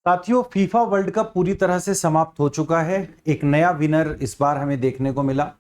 साथियों, FIFA World cup पूरी तरह से समाप्त हो चुका है। एक नया विनर इस बार हमें देखने को मिला।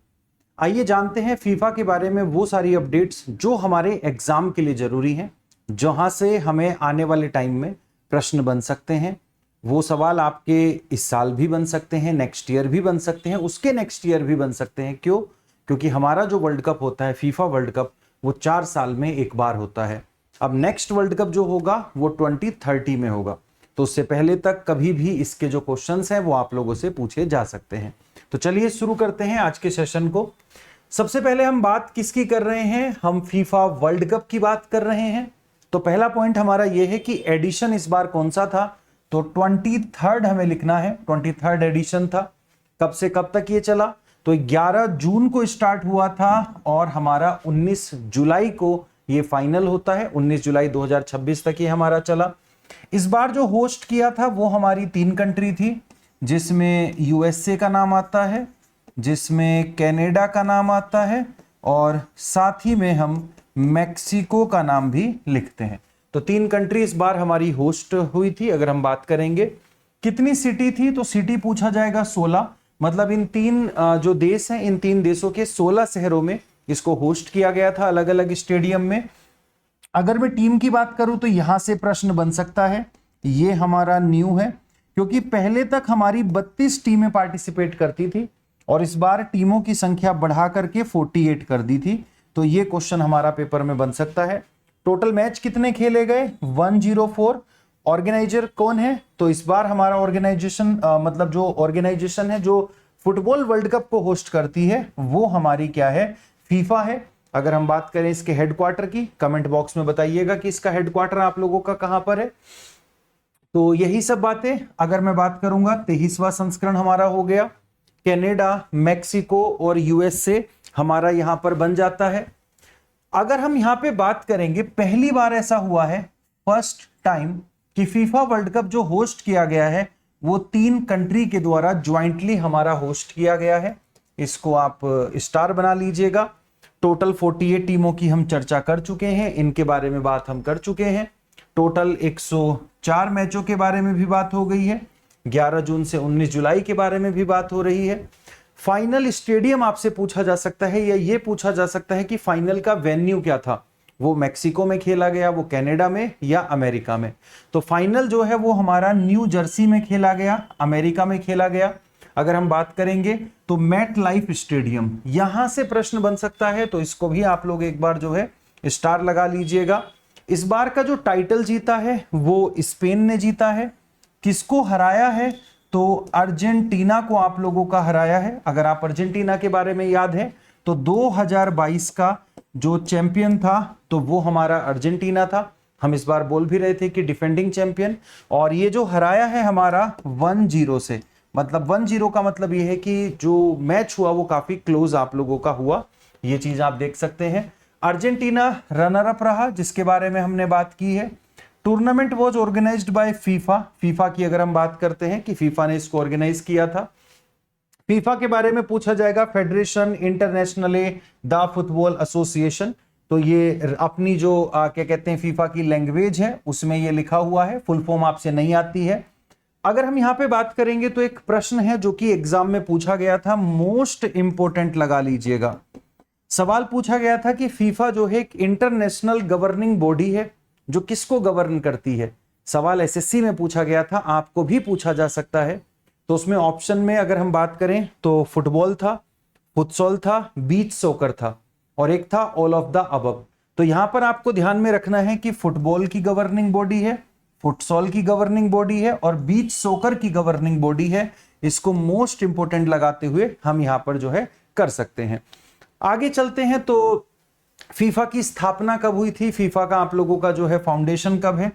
आइए जानते हैं फीफा के बारे में वो सारी अपडेट्स जो हमारे एग्जाम के लिए जरूरी हैं, जहां से हमें आने वाले टाइम में प्रश्न बन सकते हैं। वो सवाल आपके इस साल भी बन सकते हैं, नेक्स्ट ईयर भी बन सकते हैं, उसके नेक्स्ट ईयर भी बन सकते हैं। क्यों? क्योंकि हमारा जो वर्ल्ड कप होता है, फीफा वर्ल्ड कप, वो 4 साल में एक बार होता है। अब नेक्स्ट वर्ल्ड कप जो होगा वो 2030 में होगा, तो उससे पहले तक कभी भी इसके जो क्वेश्चंस हैं वो आप लोगों से पूछे जा सकते हैं। तो चलिए शुरू करते हैं आज के सेशन को। सबसे पहले हम बात किसकी कर रहे हैं? हम फीफा वर्ल्ड कप की बात कर रहे हैं। तो पहला पॉइंट हमारा यह है कि एडिशन इस बार कौन सा था? तो 23rd हमें लिखना है। 23rd एडिशन था। कब से कब तक ये चला? तो 11 जून को स्टार्ट हुआ था और हमारा 19 जुलाई को ये फाइनल होता है। 19 जुलाई 2026 तक ये हमारा चला। इस बार जो होस्ट किया था वो हमारी 3 कंट्री थी, जिसमें यूएसए का नाम आता है, जिसमें कनाडा का नाम आता है और साथ ही में हम मैक्सिको का नाम भी लिखते हैं। तो 3 कंट्री इस बार हमारी होस्ट हुई थी। अगर हम बात करेंगे कितनी सिटी थी, तो सिटी पूछा जाएगा 16। मतलब इन 3 जो देश हैं, इन 3 देशों के 16 शहरों में इसको होस्ट किया गया था, अलग अलग स्टेडियम में। अगर मैं टीम की बात करूं तो यहां से प्रश्न बन सकता है। ये हमारा न्यू है, क्योंकि पहले तक हमारी 32 टीमें पार्टिसिपेट करती थी और इस बार टीमों की संख्या बढ़ा करके 48 कर दी थी। तो ये क्वेश्चन हमारा पेपर में बन सकता है। टोटल मैच कितने खेले गए? 104। ऑर्गेनाइजर कौन है? तो इस बार हमारा ऑर्गेनाइजेशन मतलब जो ऑर्गेनाइजेशन है जो फुटबॉल वर्ल्ड कप को होस्ट करती है, वो हमारी क्या है? फीफा है। अगर हम बात करें इसके हेडक्वार्टर की, कमेंट बॉक्स में बताइएगा कि इसका हेडक्वार्टर आप लोगों का कहां पर है। तो यही सब बातें अगर मैं बात करूंगा, 23वां संस्करण हमारा हो गया। कनाडा, मैक्सिको और यूएसए हमारा यहां पर बन जाता है। अगर हम यहां पे बात करेंगे, पहली बार ऐसा हुआ है, फर्स्ट टाइम, कि फीफा वर्ल्ड कप जो होस्ट किया गया है वो 3 कंट्री के द्वारा ज्वाइंटली हमारा होस्ट किया गया है। इसको आप स्टार बना लीजिएगा। टोटल 48 टीमों की हम चर्चा कर चुके हैं, इनके बारे में बात हम कर चुके हैं। टोटल 104 मैचों के बारे में भी बात हो गई है। 11 जून से 19 जुलाई के बारे में भी बात हो रही है। फाइनल स्टेडियम आपसे पूछा जा सकता है, या ये पूछा जा सकता है कि फाइनल का वेन्यू क्या था? वो मैक्सिको में खेला गया, वो कनाडा में, या अमेरिका में? तो फाइनल जो है वो हमारा न्यू जर्सी में खेला गया, अमेरिका में खेला गया। अगर हम बात करेंगे तो मैट लाइफ स्टेडियम, यहां से प्रश्न बन सकता है, तो इसको भी आप लोग एक बार जो है स्टार लगा लीजिएगा। इस बार का जो टाइटल जीता है वो स्पेन ने जीता है। किसको हराया है? तो अर्जेंटीना को आप लोगों का हराया है। अगर आप अर्जेंटीना के बारे में याद है तो 2022 का जो चैंपियन था तो वो हमारा अर्जेंटीना था। हम इस बार बोल भी रहे थे कि डिफेंडिंग चैंपियन। और ये जो हराया है हमारा 1-0 से, मतलब 1-0 का मतलब ये है कि जो मैच हुआ वो काफी क्लोज आप लोगों का हुआ। ये चीज आप देख सकते हैं। अर्जेंटीना रनर अप रहा, जिसके बारे में हमने बात की है। Tournament was organised by FIFA. FIFA की अगर हम बात करते हैं कि फीफा ने इसको ऑर्गेनाइज किया था। फीफा के बारे में पूछा जाएगा, फेडरेशन इंटरनेशनले द फुटबॉल एसोसिएशन। तो ये अपनी जो क्या कहते हैं फीफा की लैंग्वेज है उसमें ये लिखा हुआ है, फुल फॉर्म आपसे नहीं आती है। अगर हम यहां पे बात करेंगे तो एक प्रश्न है जो कि एग्जाम में पूछा गया था, मोस्ट इंपोर्टेंट लगा लीजिएगा। सवाल पूछा गया था कि फीफा जो है एक इंटरनेशनल गवर्निंग बॉडी है जो किसको गवर्न करती है। सवाल एसएससी में पूछा गया था, आपको भी पूछा जा सकता है। तो उसमें ऑप्शन में अगर हम बात करें तो फुटबॉल था, फुटसॉल था, बीच सॉकर था और एक था ऑल ऑफ द अबव। तो यहां पर आपको ध्यान में रखना है कि फुटबॉल की गवर्निंग बॉडी है, फुटसॉल की गवर्निंग बॉडी है और बीच सॉकर की गवर्निंग बॉडी है। इसको मोस्ट इंपोर्टेंट लगाते हुए हम यहां पर जो है कर सकते हैं। आगे चलते हैं। तो फीफा की स्थापना कब हुई थी? फीफा का आप लोगों का जो है फाउंडेशन कब है?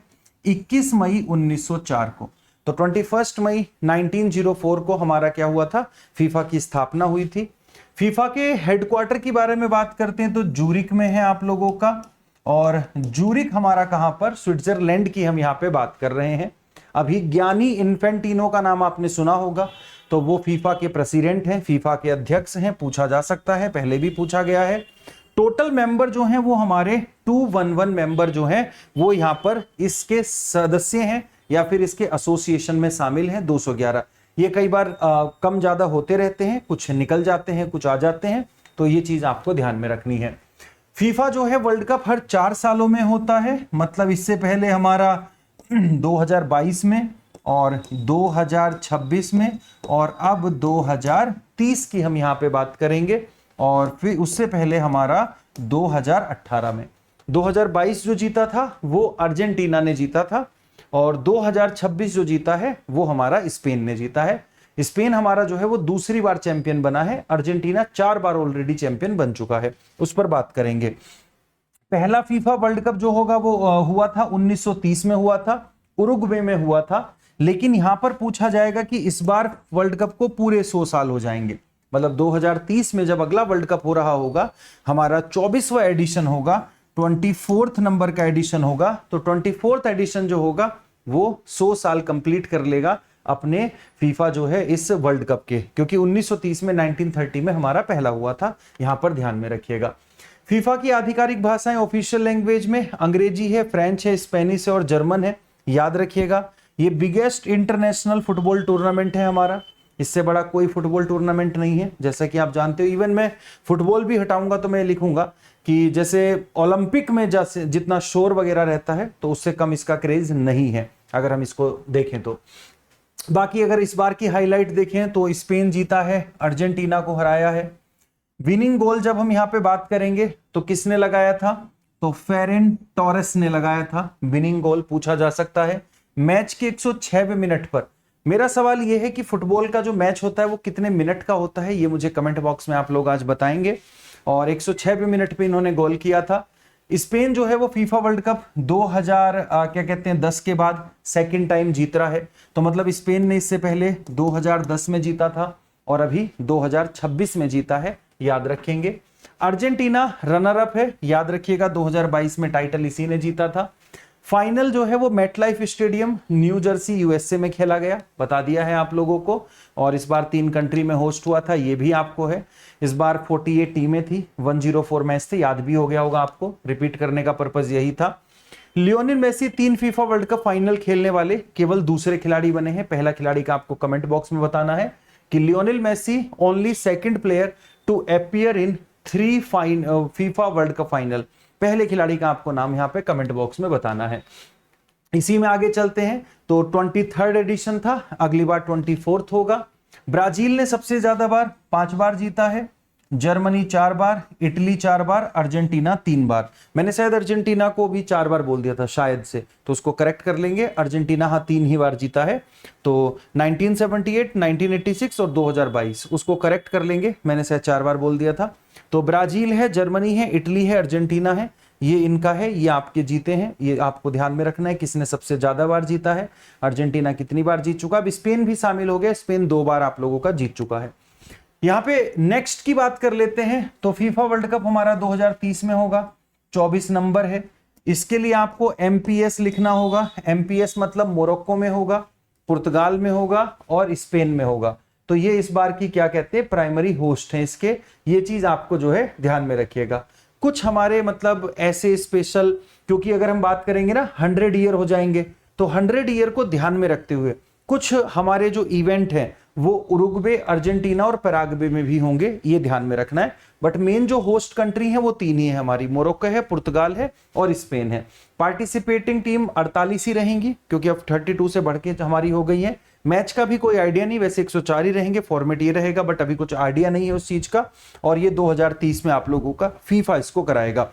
21 मई 1904 को। तो 21 मई 1904 को हमारा क्या हुआ था? फीफा की स्थापना हुई थी। फीफा के हेडक्वार्टर की बारे में बात करते हैं तो जूरिक में है आप लोगों का। और जूरिक हमारा कहां पर? स्विट्जरलैंड की हम यहां पे बात कर रहे हैं। अभी गियानी इन्फेंटिनो का नाम आपने सुना होगा, तो वो फीफा के प्रेसिडेंट हैं, फीफा के अध्यक्ष हैं। पूछा जा सकता है, पहले भी पूछा गया है। टोटल मेंबर जो हैं वो हमारे 211 मेंबर जो हैं वो यहां पर इसके सदस्य हैं। या फिर इसके एसोसिएशन में शामिल हैं 211। ये कई बार कम ज्यादा होते रहते हैं, कुछ निकल जाते हैं, कुछ आ जाते हैं, तो ये चीज आपको ध्यान में रखनी है। फीफा जो है वर्ल्ड कप हर 4 सालों में होता है, मतलब इससे पहले हमारा 2022 में और 2026 में और अब 2030 की हम यहाँ पे बात करेंगे, और फिर उससे पहले हमारा 2018 में। 2022 जो जीता था वो अर्जेंटीना ने जीता था, और 2026 जो जीता है वो हमारा स्पेन ने जीता है। स्पेन हमारा जो है वो दूसरी बार चैंपियन बना है, अर्जेंटीना 4 बार ऑलरेडी चैंपियन बन चुका है, उस पर बात करेंगे। पहला फीफा वर्ल्ड कप जो होगा वो हुआ था 1930 में हुआ था, उरुग्वे में हुआ था। लेकिन यहां पर पूछा जाएगा कि इस बार वर्ल्ड कप को पूरे 100 साल हो जाएंगे, मतलब 2030 में जब अगला वर्ल्ड कप हो रहा होगा, हमारा 24वां एडिशन होगा, 24th नंबर का एडिशन होगा, तो 24th एडिशन जो होगा वो 100 साल कंप्लीट कर लेगा अपने फीफा जो है इस वर्ल्ड कप के, क्योंकि 1930 में 1930 में हमारा पहला हुआ था, यहां पर ध्यान में रखिएगा। फीफा की आधिकारिक भाषाएं ऑफिशियल लैंग्वेज में अंग्रेजी है, फ्रेंच है, स्पेनिश है और जर्मन है, याद रखिएगा। ये बिगेस्ट इंटरनेशनल फुटबॉल टूर्नामेंट है हमारा, इससे बड़ा कोई फुटबॉल टूर्नामेंट नहीं है, जैसा कि आप जानते हो। इवन मैं फुटबॉल भी हटाऊंगा तो मैं लिखूंगा कि जैसे ओलंपिक में जैसे जितना शोर वगैरह रहता है, तो उससे कम इसका क्रेज नहीं है, अगर हम इसको देखें तो। बाकी अगर इस बार की हाईलाइट देखें तो स्पेन जीता है, अर्जेंटीना को हराया है। विनिंग गोल जब हम यहाँ पे बात करेंगे तो किसने लगाया था, तो फेरेन टोरेस ने लगाया था। विनिंग गोल पूछा जा सकता है मैच के 106वें मिनट पर। मेरा सवाल यह है कि फुटबॉल का जो मैच होता है वो कितने मिनट का होता है, ये मुझे कमेंट बॉक्स में आप लोग आज बताएंगे। और 106वें मिनट पे इन्होंने गोल किया था। स्पेन जो है वो फीफा वर्ल्ड कप 2010 के बाद सेकंड टाइम जीत रहा है, तो मतलब स्पेन ने इससे पहले 2010 में जीता था और अभी 2026 में जीता है, याद रखेंगे। अर्जेंटीना रनर अप है, याद रखिएगा 2022 में टाइटल इसी ने जीता था। फाइनल जो है वो MetLife stadium new Jersey USA में खेला गया, बता दिया है आप लोगों को। और इस बार 3 कंट्री में होस्ट हुआ था, ये भी आपको है। इस बार 48 टीमें थी, 104 मैच थे, याद भी हो गया होगा आपको, रिपीट करने का पर्पज यही था। Lionel Messi 3 FIFA World Cup final खेलने वाले केवल दूसरे खिलाड़ी बने हैं। पहला खिलाड़ी का आपको कमेंट बॉक्स में बताना है कि Lionel Messi only second player to appear in 3 FIFA World Cup final. पहले खिलाड़ी का आपको नाम यहाँ पे कमेंट बॉक्स में बताना है। इसी में आगे चलते हैं तो 23rd एडिशन था, अगली बार 24th होगा। ब्राजील ने सबसे ज्यादा बार 5 बार जीता है, जर्मनी 4 बार, इटली 4 बार, अर्जेंटीना 3 बार। मैंने शायद अर्जेंटीना को भी 4 बार बोल दिया था शायद से, तो उसको करेक्ट कर लेंगे। अर्जेंटीना हाँ 3 ही बार जीता है, तो 1978, 1986 और 2022 उसको करेक्ट कर लेंगे, मैंने शायद 4 बार बोल दिया था। तो ब्राजील है, जर्मनी है, इटली है, अर्जेंटीना है, ये इनका है, ये आपके जीते हैं। ये आपको ध्यान में रखना है किसने सबसे ज्यादा बार जीता है, अर्जेंटीना कितनी बार जीत चुका। अब स्पेन भी शामिल हो गया, स्पेन 2 बार आप लोगों का जीत चुका है। यहाँ पे नेक्स्ट की बात कर लेते हैं तो फीफा वर्ल्ड कप हमारा 2030 में होगा, 24 नंबर है। इसके लिए आपको एमपीएस लिखना होगा। एमपीएस मतलब मोरक्को में होगा, पुर्तगाल में होगा और स्पेन में होगा। तो ये इस बार की क्या कहते हैं प्राइमरी होस्ट हैं इसके, ये चीज आपको जो है ध्यान में रखिएगा। कुछ हमारे मतलब ऐसे स्पेशल, क्योंकि अगर हम बात करेंगे ना 100 ईयर हो जाएंगे, तो 100 ईयर को ध्यान में रखते हुए कुछ हमारे जो इवेंट हैं वो उरुग्वे, अर्जेंटीना और पैराग्वे में भी होंगे, ये ध्यान में रखना है। बट मेन जो होस्ट कंट्री है वो 3 ही है हमारी, मोरक्को है, पुर्तगाल है और स्पेन है। पार्टिसिपेटिंग टीम 48 ही रहेंगी, क्योंकि अब 32 से बढ़ के हमारी हो गई है। मैच का भी कोई आइडिया नहीं, वैसे 104 ही रहेंगे, फॉर्मेट ये रहेगा, बट अभी कुछ आइडिया नहीं है उस चीज का। और ये 2030 में आप लोगों का फीफा इसको कराएगा।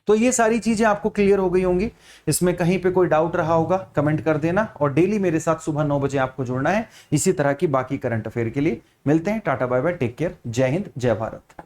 तो ये सारी चीजें आपको क्लियर हो गई होंगी। इसमें कहीं पे कोई डाउट रहा होगा कमेंट कर देना, और डेली मेरे साथ सुबह 9 बजे आपको जुड़ना है इसी तरह की बाकी करंट अफेयर के लिए। मिलते हैं, ta-ta bye bye, take care, Jai Hind, जय भारत।